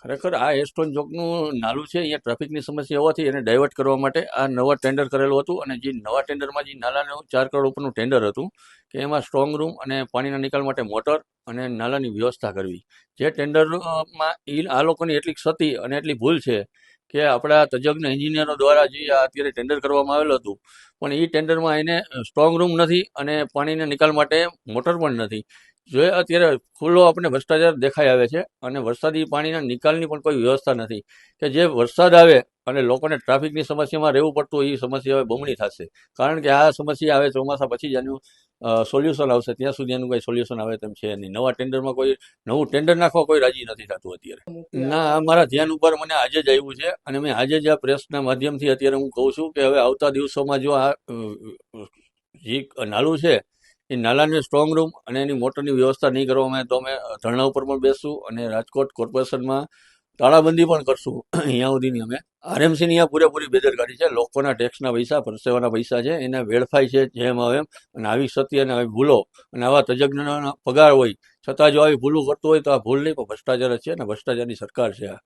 ખરેખર આ એસ્ટ્રોન ચોકનું નાલું છે અહીંયા ટ્રાફિકની સમસ્યા હોવાથી એને ડાયવર્ટ કરવા માટે આ નવા ટેન્ડર કરેલું હતું. અને જે નવા ટેન્ડરમાં જે નાલાનું 4 કરોડ ઉપરનું ટેન્ડર હતું કે એમાં સ્ટ્રોંગ રૂમ અને પાણીના નિકાલ માટે મોટર અને નાલાની વ્યવસ્થા કરવી. જે ટેન્ડરમાં આ લોકોની એટલી ક્ષતિ અને એટલી ભૂલ છે કે આપણા તજજ્ઞ એન્જિનિયરો દ્વારા જે આ અત્યારે ટેન્ડર કરવામાં આવેલું હતું, પણ એ ટેન્ડરમાં એને સ્ટ્રોંગ રૂમ નથી અને પાણીના નિકાલ માટે મોટર પણ નથી. જો અત્યારે ખુલ્લો આપણે ભ્રષ્ટાચાર દેખાઈ આવે છે અને વરસાદી પાણીના નિકાલની પણ કોઈ વ્યવસ્થા નથી. કે જે વરસાદ આવે અને લોકોને ટ્રાફિકની સમસ્યામાં રહેવું પડતું હોય એ સમસ્યા હવે બમણી થશે. કારણ કે આ સમસ્યા આવે ચોમાસા પછી જ આનું સોલ્યુશન આવશે. ત્યાં સુધી એનું કોઈ સોલ્યુશન આવે તેમ છે નહીં. નવા ટેન્ડરમાં કોઈ નવું ટેન્ડર નાખવા કોઈ રાજી નથી થતું અત્યારે. ના, આ મારા ધ્યાન ઉપર મને આજે જ આવ્યું છે અને મેં આજે જ આ પ્રેસના માધ્યમથી અત્યારે હું કહું છું કે હવે આવતા દિવસોમાં જો આ જે નાલું છે એ નાલાને સ્ટ્રોંગ રૂમ અને એની મોટરની વ્યવસ્થા નહીં કરવામાં આવે તો અમે ધરણા ઉપર પણ બેસશું અને રાજકોટ કોર્પોરેશનમાં તાળાબંધી પણ કરશું. અહીંયા સુધીની અમે આરએમસીની અહીંયા પૂરેપૂરી બેદરકારી છે. લોકોના ટેક્સના પૈસા, પરસેવાના પૈસા છે એને વેડફાય છે જેમ આવે એમ. અને આવી ક્ષતિ અને આવી ભૂલો અને આવા તજજ્ઞોના પગાર હોય છતાં જો આવી ભૂલો કરતો હોય તો આ ભૂલ નહીં પણ ભ્રષ્ટાચાર જ છે અને ભ્રષ્ટાચારની સરકાર છે આ.